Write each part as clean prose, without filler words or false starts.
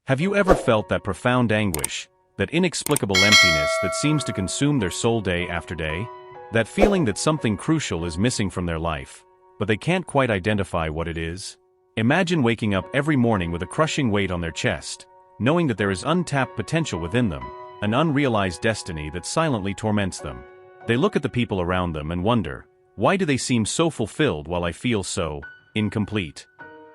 Have you ever felt that profound anguish, that inexplicable emptiness that seems to consume their soul day after day? That feeling that something crucial is missing from their life, but they can't quite identify what it is? Imagine waking up every morning with a crushing weight on their chest, knowing that there is untapped potential within them, an unrealized destiny that silently torments them. They look at the people around them and wonder, why do they seem so fulfilled while I feel so incomplete?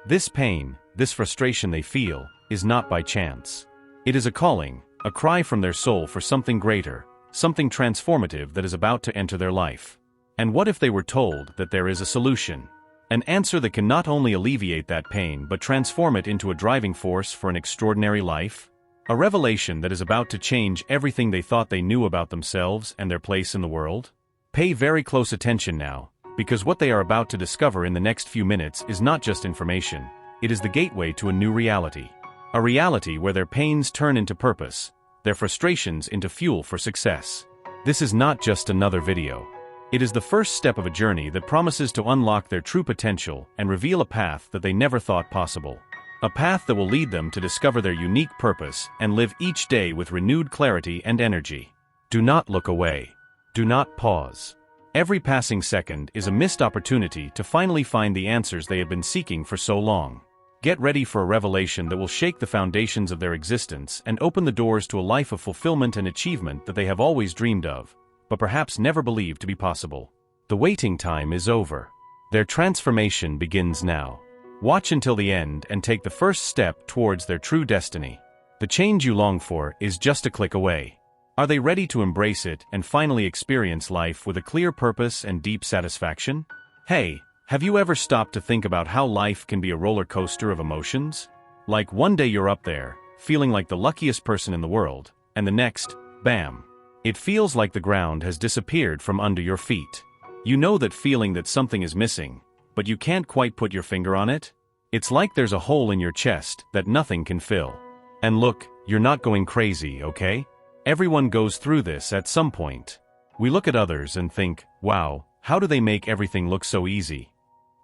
This pain, this frustration they feel, is not by chance. It is a calling, a cry from their soul for something greater, something transformative that is about to enter their life. And what if they were told that there is a solution? An answer that can not only alleviate that pain but transform it into a driving force for an extraordinary life? A revelation that is about to change everything they thought they knew about themselves and their place in the world? Pay very close attention now, because what they are about to discover in the next few minutes is not just information, it is the gateway to a new reality. A reality where their pains turn into purpose, their frustrations into fuel for success. This is not just another video. It is the first step of a journey that promises to unlock their true potential and reveal a path that they never thought possible. A path that will lead them to discover their unique purpose and live each day with renewed clarity and energy. Do not look away. Do not pause. Every passing second is a missed opportunity to finally find the answers they have been seeking for so long. Get ready for a revelation that will shake the foundations of their existence and open the doors to a life of fulfillment and achievement that they have always dreamed of, but perhaps never believed to be possible. The waiting time is over. Their transformation begins now. Watch until the end and take the first step towards their true destiny. The change you long for is just a click away. Are they ready to embrace it and finally experience life with a clear purpose and deep satisfaction? Hey, have you ever stopped to think about how life can be a roller coaster of emotions? Like one day you're up there, feeling like the luckiest person in the world, and the next, bam. It feels like the ground has disappeared from under your feet. You know that feeling that something is missing, but you can't quite put your finger on it? It's like there's a hole in your chest that nothing can fill. And look, you're not going crazy, okay? Everyone goes through this at some point. We look at others and think, wow, how do they make everything look so easy?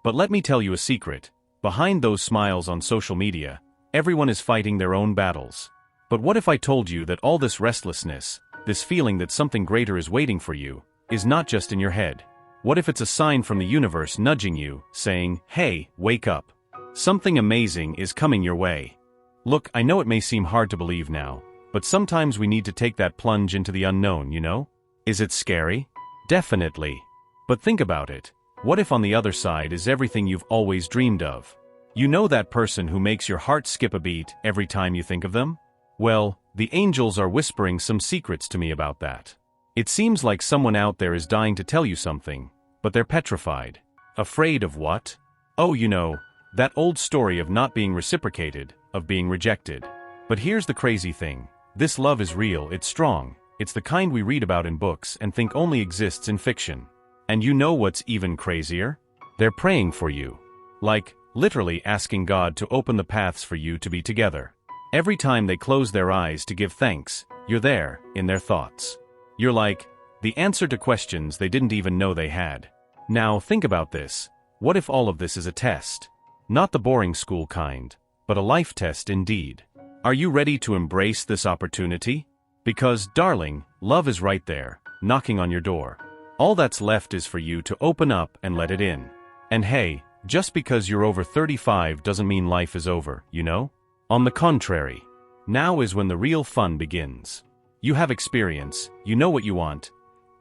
But let me tell you a secret. Behind those smiles on social media, everyone is fighting their own battles. But what if I told you that all this restlessness, this feeling that something greater is waiting for you, is not just in your head? What if it's a sign from the universe nudging you, saying, hey, wake up. Something amazing is coming your way. Look, I know it may seem hard to believe now, but sometimes we need to take that plunge into the unknown, you know? Is it scary? Definitely. But think about it. What if on the other side is everything you've always dreamed of? You know that person who makes your heart skip a beat every time you think of them? Well, the angels are whispering some secrets to me about that. It seems like someone out there is dying to tell you something, but they're petrified. Afraid of what? Oh, you know, that old story of not being reciprocated, of being rejected. But here's the crazy thing. This love is real, it's strong. It's the kind we read about in books and think only exists in fiction. And you know what's even crazier? They're praying for you. Like, literally asking God to open the paths for you to be together. Every time they close their eyes to give thanks, you're there, in their thoughts. You're like, the answer to questions they didn't even know they had. Now think about this. What if all of this is a test? Not the boring school kind, but a life test indeed. Are you ready to embrace this opportunity? Because, darling, love is right there, knocking on your door. All that's left is for you to open up and let it in. And hey, just because you're over 35 doesn't mean life is over, you know? On the contrary, now is when the real fun begins. You have experience, you know what you want.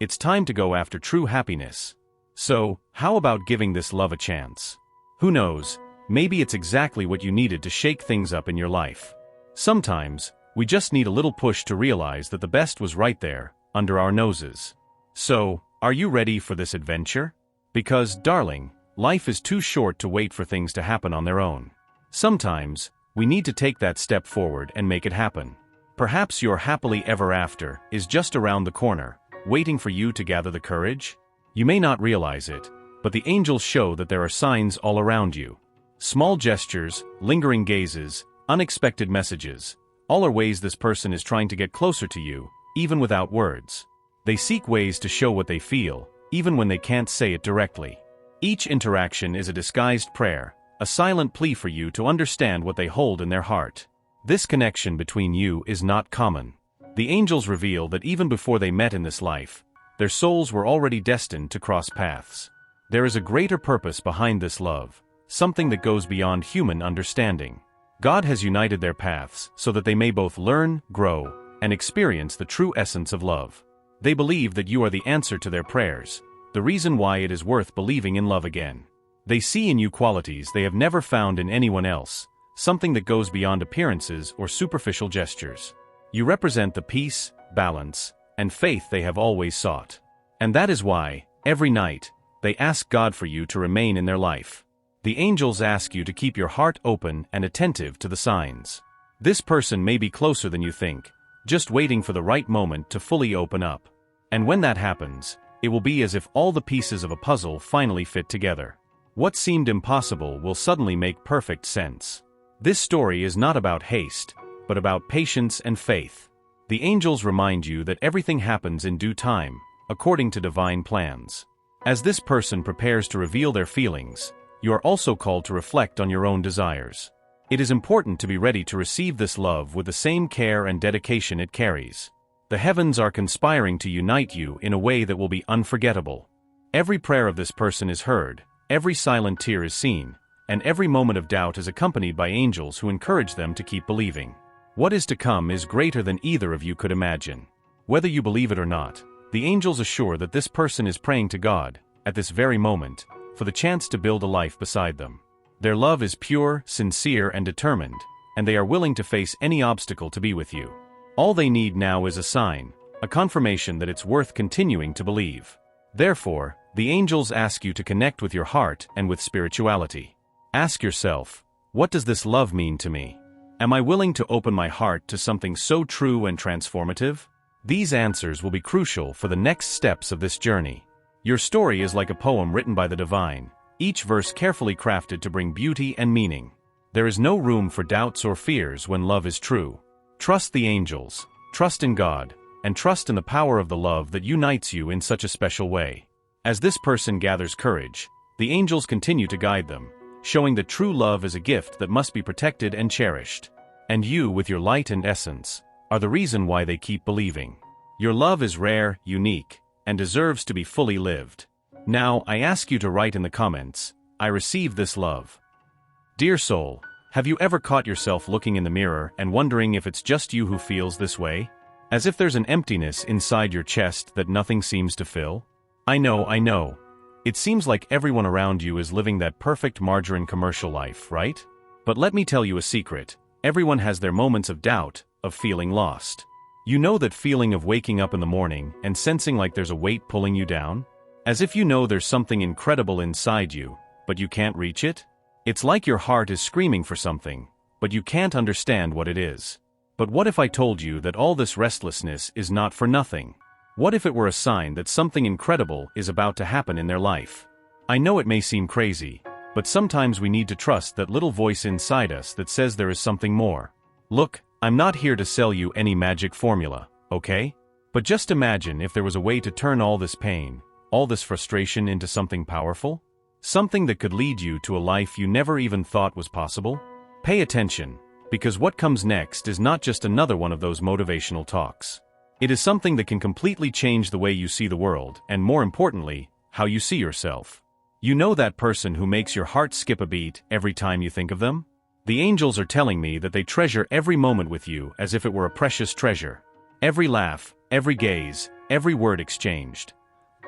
It's time to go after true happiness. So, how about giving this love a chance? Who knows, maybe it's exactly what you needed to shake things up in your life. Sometimes, we just need a little push to realize that the best was right there, under our noses. So, are you ready for this adventure? Because, darling, life is too short to wait for things to happen on their own. Sometimes, we need to take that step forward and make it happen. Perhaps your happily ever after is just around the corner, waiting for you to gather the courage. You may not realize it, but the angels show that there are signs all around you. Small gestures, lingering gazes, unexpected messages, all are ways this person is trying to get closer to you, even without words. They seek ways to show what they feel, even when they can't say it directly. Each interaction is a disguised prayer, a silent plea for you to understand what they hold in their heart. This connection between you is not common. The angels reveal that even before they met in this life, their souls were already destined to cross paths. There is a greater purpose behind this love, something that goes beyond human understanding. God has united their paths so that they may both learn, grow, and experience the true essence of love. They believe that you are the answer to their prayers, the reason why it is worth believing in love again. They see in you qualities they have never found in anyone else, something that goes beyond appearances or superficial gestures. You represent the peace, balance, and faith they have always sought. And that is why, every night, they ask God for you to remain in their life. The angels ask you to keep your heart open and attentive to the signs. This person may be closer than you think, just waiting for the right moment to fully open up. And when that happens, it will be as if all the pieces of a puzzle finally fit together. What seemed impossible will suddenly make perfect sense. This story is not about haste, but about patience and faith. The angels remind you that everything happens in due time, according to divine plans. As this person prepares to reveal their feelings, you are also called to reflect on your own desires. It is important to be ready to receive this love with the same care and dedication it carries. The heavens are conspiring to unite you in a way that will be unforgettable. Every prayer of this person is heard, every silent tear is seen, and every moment of doubt is accompanied by angels who encourage them to keep believing. What is to come is greater than either of you could imagine. Whether you believe it or not, the angels assure that this person is praying to God, at this very moment, for the chance to build a life beside them. Their love is pure, sincere, and determined, and they are willing to face any obstacle to be with you. All they need now is a sign, a confirmation that it's worth continuing to believe. Therefore, the angels ask you to connect with your heart and with spirituality. Ask yourself, what does this love mean to me? Am I willing to open my heart to something so true and transformative? These answers will be crucial for the next steps of this journey. Your story is like a poem written by the divine, each verse carefully crafted to bring beauty and meaning. There is no room for doubts or fears when love is true. Trust the angels, trust in God, and trust in the power of the love that unites you in such a special way. As this person gathers courage, the angels continue to guide them, showing that true love is a gift that must be protected and cherished. And you, with your light and essence, are the reason why they keep believing. Your love is rare, unique, and deserves to be fully lived. Now, I ask you to write in the comments, I receive this love. Dear soul, have you ever caught yourself looking in the mirror and wondering if it's just you who feels this way? As if there's an emptiness inside your chest that nothing seems to fill? I know. It seems like everyone around you is living that perfect margarine commercial life, right? But let me tell you a secret. Everyone has their moments of doubt, of feeling lost. You know that feeling of waking up in the morning and sensing like there's a weight pulling you down? As if you know there's something incredible inside you, but you can't reach it? It's like your heart is screaming for something, but you can't understand what it is. But what if I told you that all this restlessness is not for nothing? What if it were a sign that something incredible is about to happen in their life? I know it may seem crazy, but sometimes we need to trust that little voice inside us that says there is something more. Look, I'm not here to sell you any magic formula, okay? But just imagine if there was a way to turn all this pain, all this frustration into something powerful? Something that could lead you to a life you never even thought was possible? Pay attention, because what comes next is not just another one of those motivational talks. It is something that can completely change the way you see the world, and more importantly, how you see yourself. You know that person who makes your heart skip a beat every time you think of them? The angels are telling me that they treasure every moment with you as if it were a precious treasure. Every laugh, every gaze, every word exchanged.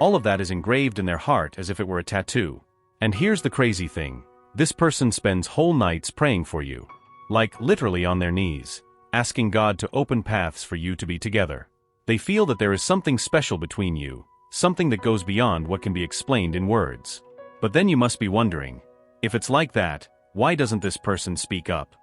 All of that is engraved in their heart as if it were a tattoo. And here's the crazy thing. This person spends whole nights praying for you. Like literally on their knees, asking God to open paths for you to be together. They feel that there is something special between you, something that goes beyond what can be explained in words. But then you must be wondering, if it's like that, why doesn't this person speak up?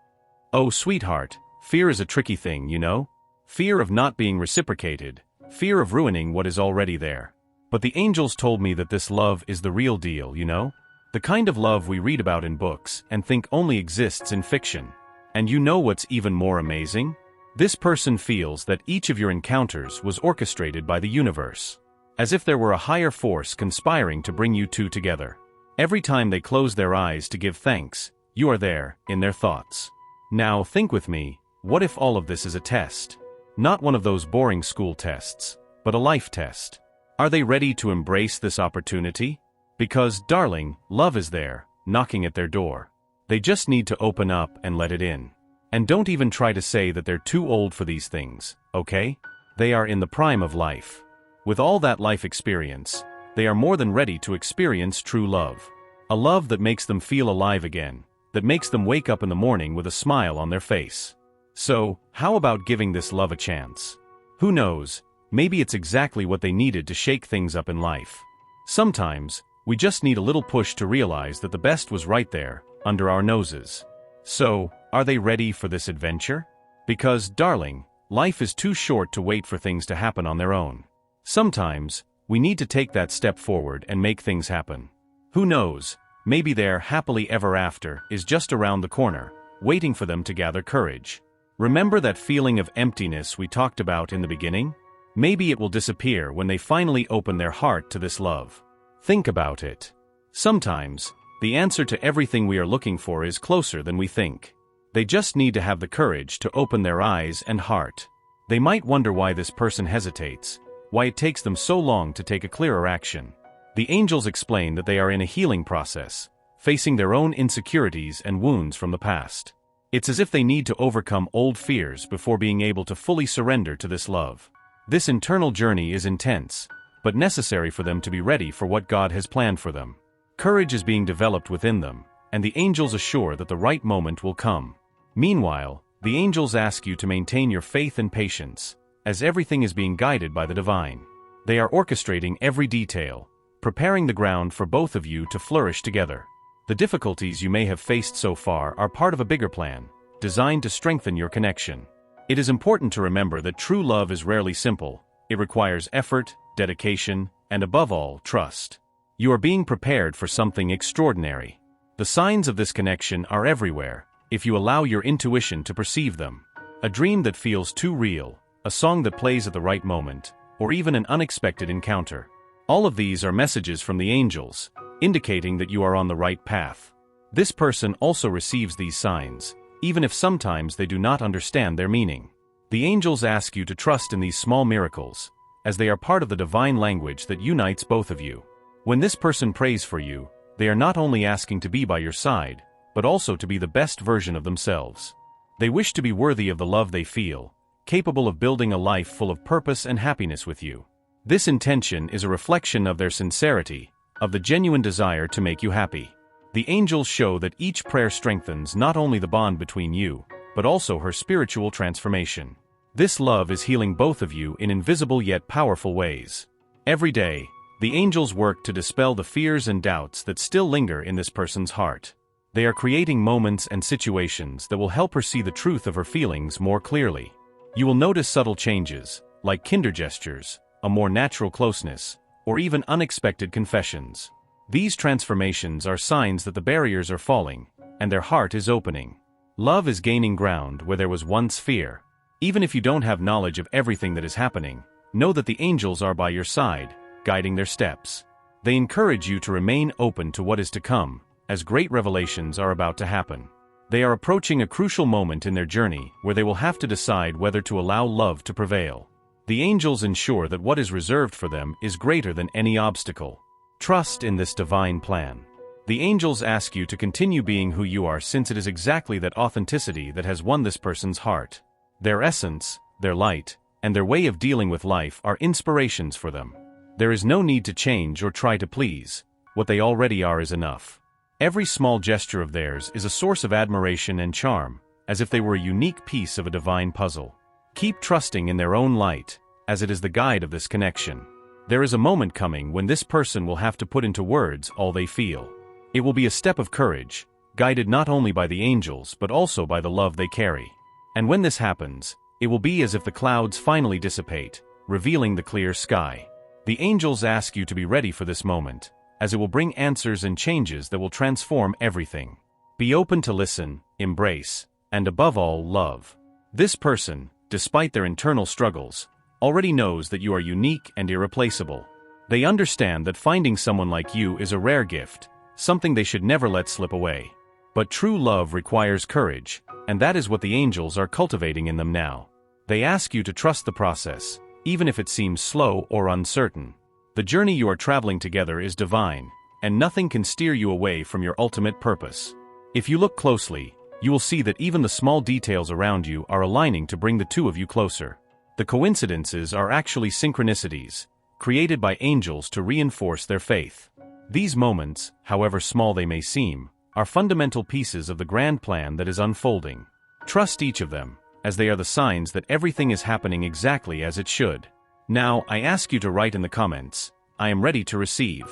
Oh, sweetheart, fear is a tricky thing, you know? Fear of not being reciprocated, fear of ruining what is already there. But the angels told me that this love is the real deal, you know? The kind of love we read about in books and think only exists in fiction. And you know what's even more amazing? This person feels that each of your encounters was orchestrated by the universe. As if there were a higher force conspiring to bring you two together. Every time they close their eyes to give thanks, you are there, in their thoughts. Now think with me, What if all of this is a test? Not one of those boring school tests, but a life test. Are they ready to embrace this opportunity? Because, darling, love is there, knocking at their door. They just need to open up and let it in. And don't even try to say that they're too old for these things, okay? They are in the prime of life. With all that life experience, they are more than ready to experience true love. A love that makes them feel alive again, that makes them wake up in the morning with a smile on their face. So, how about giving this love a chance? Who knows, maybe it's exactly what they needed to shake things up in life. Sometimes, we just need a little push to realize that the best was right there, under our noses. So, are they ready for this adventure? Because, darling, life is too short to wait for things to happen on their own. Sometimes, we need to take that step forward and make things happen. Who knows, maybe their happily ever after is just around the corner, waiting for them to gather courage. Remember that feeling of emptiness we talked about in the beginning? Maybe it will disappear when they finally open their heart to this love. Think about it. Sometimes, the answer to everything we are looking for is closer than we think. They just need to have the courage to open their eyes and heart. They might wonder why this person hesitates, why it takes them so long to take a clearer action. The angels explain that they are in a healing process, facing their own insecurities and wounds from the past. It's as if they need to overcome old fears before being able to fully surrender to this love. This internal journey is intense, but necessary for them to be ready for what God has planned for them. Courage is being developed within them, and the angels assure that the right moment will come. Meanwhile, the angels ask you to maintain your faith and patience, as everything is being guided by the divine. They are orchestrating every detail, preparing the ground for both of you to flourish together. The difficulties you may have faced so far are part of a bigger plan, designed to strengthen your connection. It is important to remember that true love is rarely simple. It requires effort, dedication, and above all, trust. You are being prepared for something extraordinary. The signs of this connection are everywhere, if you allow your intuition to perceive them. A dream that feels too real, a song that plays at the right moment, or even an unexpected encounter. All of these are messages from the angels, indicating that you are on the right path. This person also receives these signs, even if sometimes they do not understand their meaning. The angels ask you to trust in these small miracles, as they are part of the divine language that unites both of you. When this person prays for you, they are not only asking to be by your side, but also to be the best version of themselves. They wish to be worthy of the love they feel, capable of building a life full of purpose and happiness with you. This intention is a reflection of their sincerity, of the genuine desire to make you happy. The angels show that each prayer strengthens not only the bond between you, but also her spiritual transformation. This love is healing both of you in invisible yet powerful ways. Every day, the angels work to dispel the fears and doubts that still linger in this person's heart. They are creating moments and situations that will help her see the truth of her feelings more clearly. You will notice subtle changes, like kinder gestures, a more natural closeness, or even unexpected confessions. These transformations are signs that the barriers are falling, and their heart is opening. Love is gaining ground where there was once fear. Even if you don't have knowledge of everything that is happening, know that the angels are by your side, guiding their steps. They encourage you to remain open to what is to come, as great revelations are about to happen. They are approaching a crucial moment in their journey where they will have to decide whether to allow love to prevail. The angels ensure that what is reserved for them is greater than any obstacle. Trust in this divine plan. The angels ask you to continue being who you are, since it is exactly that authenticity that has won this person's heart. Their essence, their light, and their way of dealing with life are inspirations for them. There is no need to change or try to please. What they already are is enough. Every small gesture of theirs is a source of admiration and charm, as if they were a unique piece of a divine puzzle. Keep trusting in their own light, as it is the guide of this connection. There is a moment coming when this person will have to put into words all they feel. It will be a step of courage, guided not only by the angels but also by the love they carry. And when this happens, it will be as if the clouds finally dissipate, revealing the clear sky. The angels ask you to be ready for this moment, as it will bring answers and changes that will transform everything. Be open to listen, embrace, and above all, love. This person, despite their internal struggles, already knows that you are unique and irreplaceable. They understand that finding someone like you is a rare gift, something they should never let slip away. But true love requires courage, and that is what the angels are cultivating in them now. They ask you to trust the process, even if it seems slow or uncertain. The journey you are traveling together is divine, and nothing can steer you away from your ultimate purpose. If you look closely, you will see that even the small details around you are aligning to bring the two of you closer. The coincidences are actually synchronicities, created by angels to reinforce their faith. These moments, however small they may seem, are fundamental pieces of the grand plan that is unfolding. Trust each of them, as they are the signs that everything is happening exactly as it should. Now, I ask you to write in the comments, "I am ready to receive."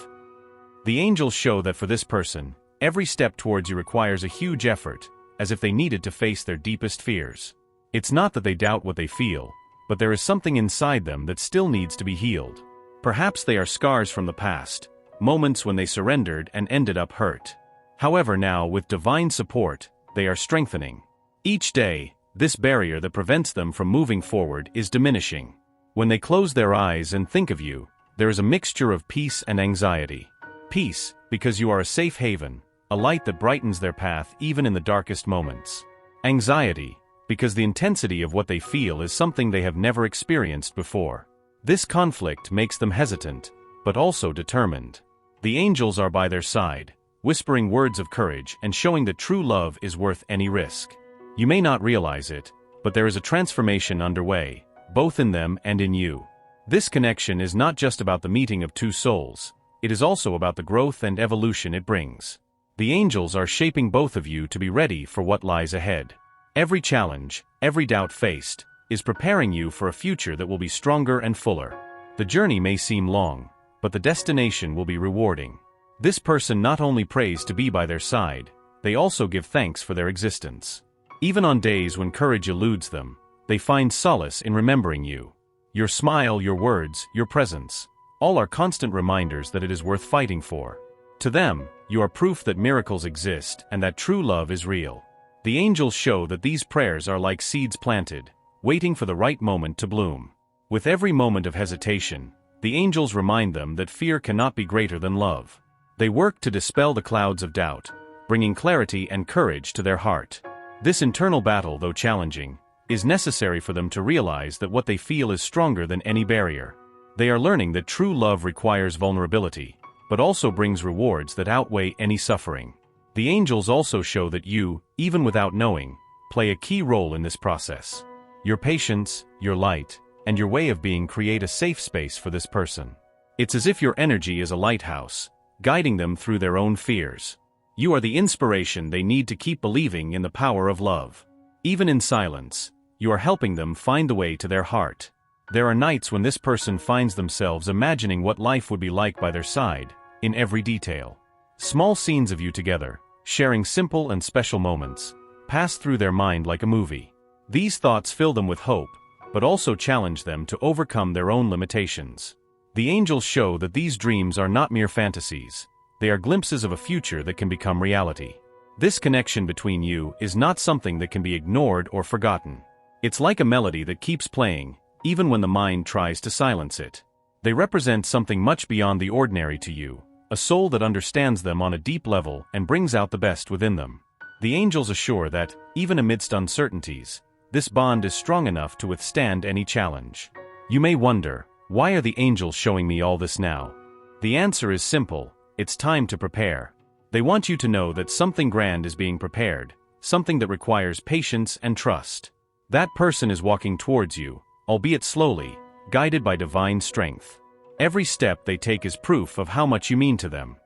The angels show that for this person, every step towards you requires a huge effort, as if they needed to face their deepest fears. It's not that they doubt what they feel, but there is something inside them that still needs to be healed. Perhaps they are scars from the past, moments when they surrendered and ended up hurt. However, now, with divine support, they are strengthening. Each day, this barrier that prevents them from moving forward is diminishing. When they close their eyes and think of you, there is a mixture of peace and anxiety. Peace, because you are a safe haven, a light that brightens their path even in the darkest moments. Anxiety, because the intensity of what they feel is something they have never experienced before. This conflict makes them hesitant, but also determined. The angels are by their side, whispering words of courage and showing that true love is worth any risk. You may not realize it, but there is a transformation underway, both in them and in you. This connection is not just about the meeting of two souls, it is also about the growth and evolution it brings. The angels are shaping both of you to be ready for what lies ahead. Every challenge, every doubt faced, is preparing you for a future that will be stronger and fuller. The journey may seem long, but the destination will be rewarding. This person not only prays to be by their side, they also give thanks for their existence. Even on days when courage eludes them, they find solace in remembering you. Your smile, your words, your presence, all are constant reminders that it is worth fighting for. To them, you are proof that miracles exist and that true love is real. The angels show that these prayers are like seeds planted, waiting for the right moment to bloom. With every moment of hesitation, the angels remind them that fear cannot be greater than love. They work to dispel the clouds of doubt, bringing clarity and courage to their heart. This internal battle, though challenging, is necessary for them to realize that what they feel is stronger than any barrier. They are learning that true love requires vulnerability, but also brings rewards that outweigh any suffering. The angels also show that you, even without knowing, play a key role in this process. Your patience, your light, and your way of being create a safe space for this person. It's as if your energy is a lighthouse, guiding them through their own fears. You are the inspiration they need to keep believing in the power of love. Even in silence, you are helping them find the way to their heart. There are nights when this person finds themselves imagining what life would be like by their side, in every detail. Small scenes of you together, sharing simple and special moments, pass through their mind like a movie. These thoughts fill them with hope, but also challenge them to overcome their own limitations. The angels show that these dreams are not mere fantasies, they are glimpses of a future that can become reality. This connection between you is not something that can be ignored or forgotten. It's like a melody that keeps playing, even when the mind tries to silence it. They represent something much beyond the ordinary to you, a soul that understands them on a deep level and brings out the best within them. The angels assure that, even amidst uncertainties, this bond is strong enough to withstand any challenge. You may wonder, why are the angels showing me all this now? The answer is simple: it's time to prepare. They want you to know that something grand is being prepared, something that requires patience and trust. That person is walking towards you, albeit slowly, guided by divine strength. Every step they take is proof of how much you mean to them.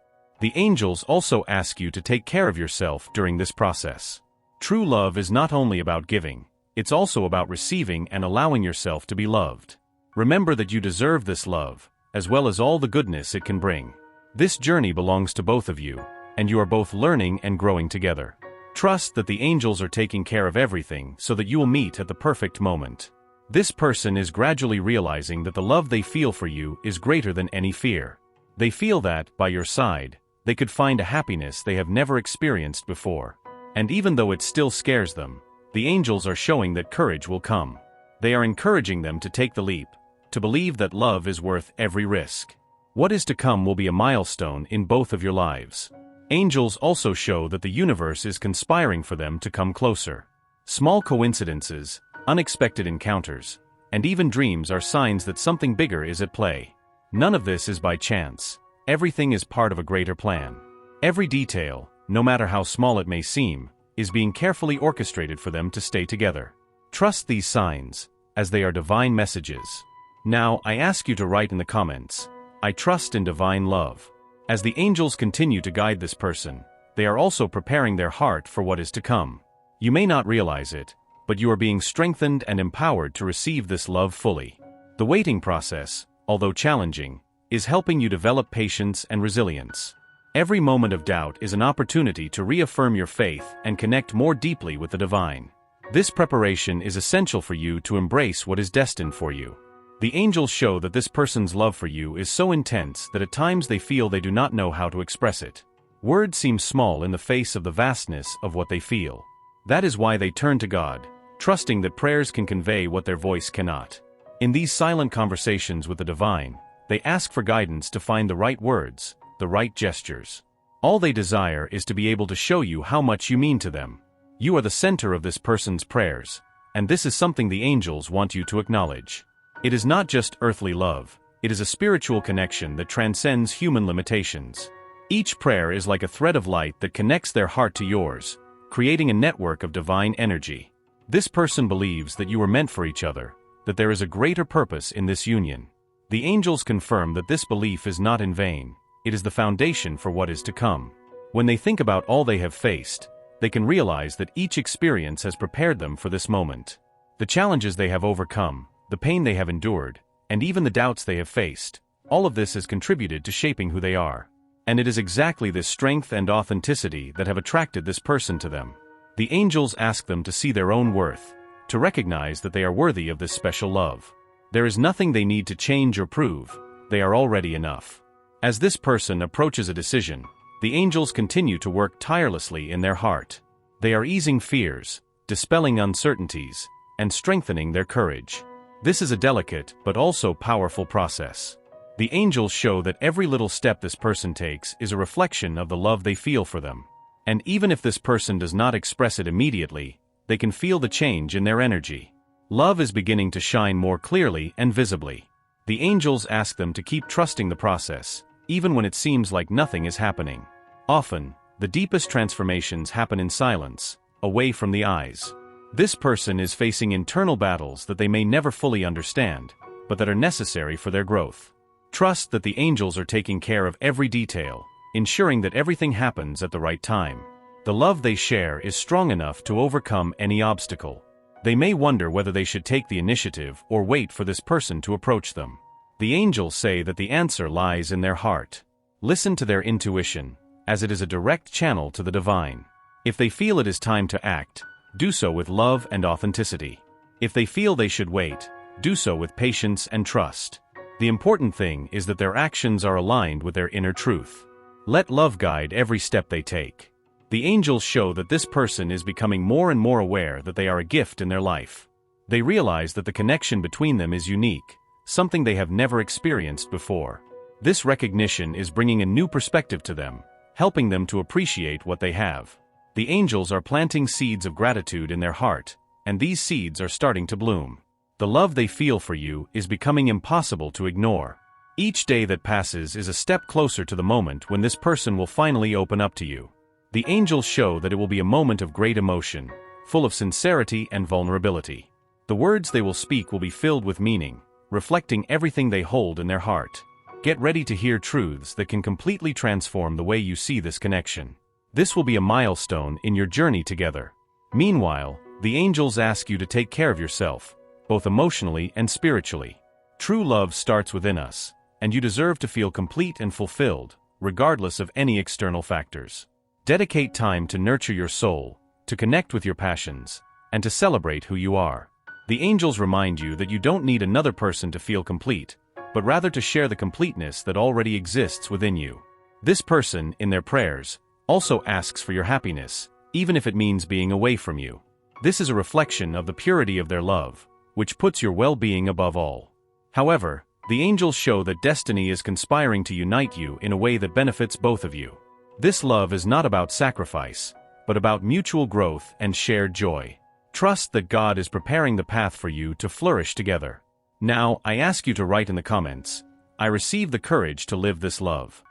The angels also ask you to take care of yourself during this process. True love is not only about giving, it's also about receiving and allowing yourself to be loved. Remember that you deserve this love, as well as all the goodness it can bring. This journey belongs to both of you, and you are both learning and growing together. Trust that the angels are taking care of everything so that you will meet at the perfect moment. This person is gradually realizing that the love they feel for you is greater than any fear. They feel that, by your side, they could find a happiness they have never experienced before. And even though it still scares them, the angels are showing that courage will come. They are encouraging them to take the leap, to believe that love is worth every risk. What is to come will be a milestone in both of your lives. Angels also show that the universe is conspiring for them to come closer. Small coincidences, unexpected encounters, and even dreams are signs that something bigger is at play. None of this is by chance. Everything is part of a greater plan. Every detail, no matter how small it may seem, is being carefully orchestrated for them to stay together. Trust these signs, as they are divine messages. Now, I ask you to write in the comments, "I trust in divine love." As the angels continue to guide this person, they are also preparing their heart for what is to come. You may not realize it, but you are being strengthened and empowered to receive this love fully. The waiting process, although challenging, is helping you develop patience and resilience. Every moment of doubt is an opportunity to reaffirm your faith and connect more deeply with the divine. This preparation is essential for you to embrace what is destined for you. The angels show that this person's love for you is so intense that at times they feel they do not know how to express it. Words seem small in the face of the vastness of what they feel. That is why they turn to God, trusting that prayers can convey what their voice cannot. In these silent conversations with the divine, they ask for guidance to find the right words, the right gestures. All they desire is to be able to show you how much you mean to them. You are the center of this person's prayers, and this is something the angels want you to acknowledge. It is not just earthly love, it is a spiritual connection that transcends human limitations. Each prayer is like a thread of light that connects their heart to yours, creating a network of divine energy. This person believes that you are meant for each other, that there is a greater purpose in this union. The angels confirm that this belief is not in vain, it is the foundation for what is to come. When they think about all they have faced, they can realize that each experience has prepared them for this moment. The challenges they have overcome, the pain they have endured, and even the doubts they have faced, all of this has contributed to shaping who they are. And it is exactly this strength and authenticity that have attracted this person to them. The angels ask them to see their own worth, to recognize that they are worthy of this special love. There is nothing they need to change or prove, they are already enough. As this person approaches a decision, the angels continue to work tirelessly in their heart. They are easing fears, dispelling uncertainties, and strengthening their courage. This is a delicate but also powerful process. The angels show that every little step this person takes is a reflection of the love they feel for them. And even if this person does not express it immediately, they can feel the change in their energy. Love is beginning to shine more clearly and visibly. The angels ask them to keep trusting the process, even when it seems like nothing is happening. Often, the deepest transformations happen in silence, away from the eyes. This person is facing internal battles that they may never fully understand, but that are necessary for their growth. Trust that the angels are taking care of every detail, ensuring that everything happens at the right time. The love they share is strong enough to overcome any obstacle. They may wonder whether they should take the initiative or wait for this person to approach them. The angels say that the answer lies in their heart. Listen to their intuition, as it is a direct channel to the divine. If they feel it is time to act, do so with love and authenticity. If they feel they should wait, do so with patience and trust. The important thing is that their actions are aligned with their inner truth. Let love guide every step they take. The angels show that this person is becoming more and more aware that they are a gift in their life. They realize that the connection between them is unique, something they have never experienced before. This recognition is bringing a new perspective to them, helping them to appreciate what they have. The angels are planting seeds of gratitude in their heart, and these seeds are starting to bloom. The love they feel for you is becoming impossible to ignore. Each day that passes is a step closer to the moment when this person will finally open up to you. The angels show that it will be a moment of great emotion, full of sincerity and vulnerability. The words they will speak will be filled with meaning, reflecting everything they hold in their heart. Get ready to hear truths that can completely transform the way you see this connection. This will be a milestone in your journey together. Meanwhile, the angels ask you to take care of yourself, both emotionally and spiritually. True love starts within us, and you deserve to feel complete and fulfilled, regardless of any external factors. Dedicate time to nurture your soul, to connect with your passions, and to celebrate who you are. The angels remind you that you don't need another person to feel complete, but rather to share the completeness that already exists within you. This person, in their prayers, also asks for your happiness, even if it means being away from you. This is a reflection of the purity of their love, which puts your well-being above all. However, the angels show that destiny is conspiring to unite you in a way that benefits both of you. This love is not about sacrifice, but about mutual growth and shared joy. Trust that God is preparing the path for you to flourish together. Now, I ask you to write in the comments, "I receive the courage to live this love."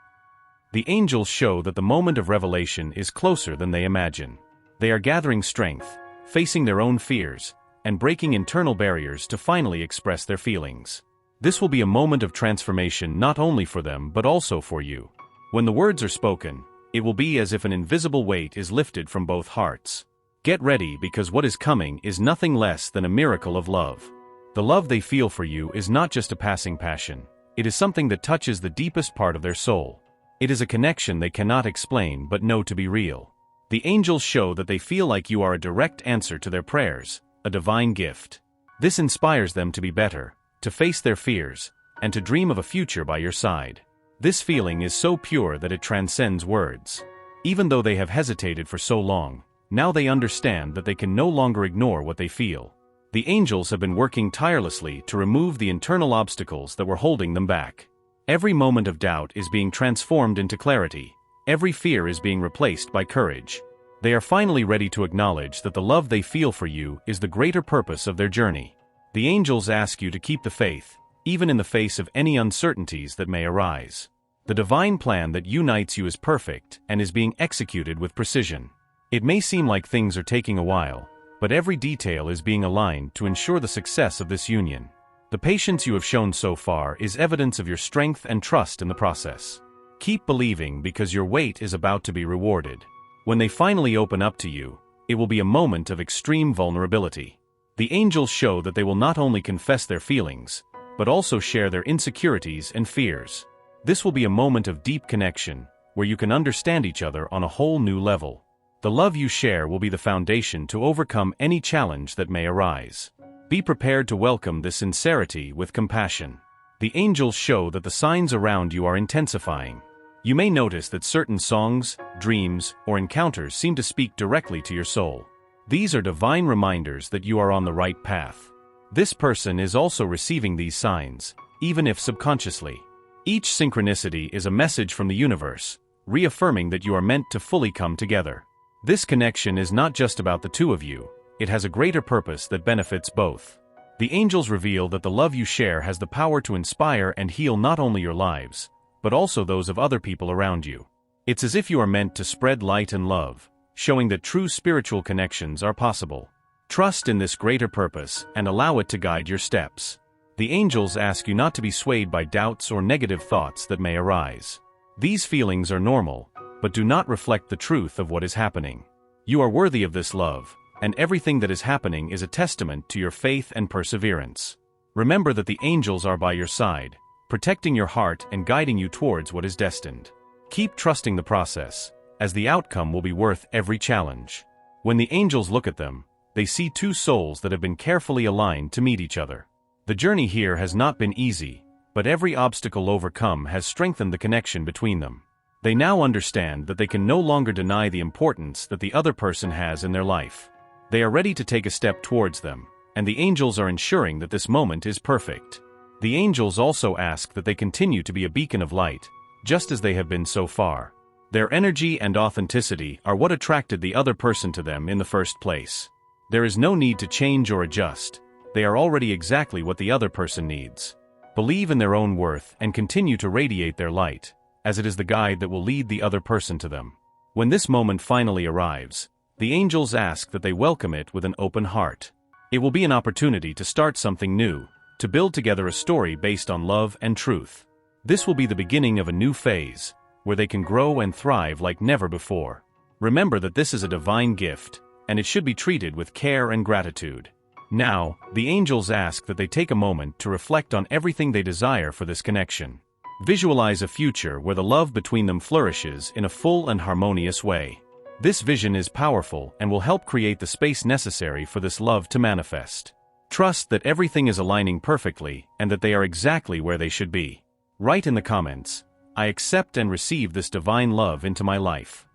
The angels show that the moment of revelation is closer than they imagine. They are gathering strength, facing their own fears, and breaking internal barriers to finally express their feelings. This will be a moment of transformation not only for them but also for you. When the words are spoken, it will be as if an invisible weight is lifted from both hearts. Get ready, because what is coming is nothing less than a miracle of love. The love they feel for you is not just a passing passion. It is something that touches the deepest part of their soul. It is a connection they cannot explain but know to be real. The angels show that they feel like you are a direct answer to their prayers, a divine gift. This inspires them to be better, to face their fears, and to dream of a future by your side. This feeling is so pure that it transcends words. Even though they have hesitated for so long, now they understand that they can no longer ignore what they feel. The angels have been working tirelessly to remove the internal obstacles that were holding them back. Every moment of doubt is being transformed into clarity. Every fear is being replaced by courage. They are finally ready to acknowledge that the love they feel for you is the greater purpose of their journey. The angels ask you to keep the faith, even in the face of any uncertainties that may arise. The divine plan that unites you is perfect and is being executed with precision. It may seem like things are taking a while, but every detail is being aligned to ensure the success of this union. The patience you have shown so far is evidence of your strength and trust in the process. Keep believing, because your wait is about to be rewarded. When they finally open up to you, it will be a moment of extreme vulnerability. The angels show that they will not only confess their feelings, but also share their insecurities and fears. This will be a moment of deep connection, where you can understand each other on a whole new level. The love you share will be the foundation to overcome any challenge that may arise. Be prepared to welcome this sincerity with compassion. The angels show that the signs around you are intensifying. You may notice that certain songs, dreams, or encounters seem to speak directly to your soul. These are divine reminders that you are on the right path. This person is also receiving these signs, even if subconsciously. Each synchronicity is a message from the universe, reaffirming that you are meant to fully come together. This connection is not just about the two of you, it has a greater purpose that benefits both. The angels reveal that the love you share has the power to inspire and heal not only your lives, but also those of other people around you. It's as if you are meant to spread light and love, showing that true spiritual connections are possible. Trust in this greater purpose and allow it to guide your steps. The angels ask you not to be swayed by doubts or negative thoughts that may arise. These feelings are normal, but do not reflect the truth of what is happening. You are worthy of this love, and everything that is happening is a testament to your faith and perseverance. Remember that the angels are by your side, protecting your heart and guiding you towards what is destined. Keep trusting the process, as the outcome will be worth every challenge. When the angels look at them, they see two souls that have been carefully aligned to meet each other. The journey here has not been easy, but every obstacle overcome has strengthened the connection between them. They now understand that they can no longer deny the importance that the other person has in their life. They are ready to take a step towards them, and the angels are ensuring that this moment is perfect. The angels also ask that they continue to be a beacon of light, just as they have been so far. Their energy and authenticity are what attracted the other person to them in the first place. There is no need to change or adjust. They are already exactly what the other person needs. Believe in their own worth and continue to radiate their light, as it is the guide that will lead the other person to them. When this moment finally arrives, the angels ask that they welcome it with an open heart. It will be an opportunity to start something new, to build together a story based on love and truth. This will be the beginning of a new phase, where they can grow and thrive like never before. Remember that this is a divine gift, and it should be treated with care and gratitude. Now, the angels ask that they take a moment to reflect on everything they desire for this connection. Visualize a future where the love between them flourishes in a full and harmonious way. This vision is powerful and will help create the space necessary for this love to manifest. Trust that everything is aligning perfectly and that they are exactly where they should be. Write in the comments, "I accept and receive this divine love into my life."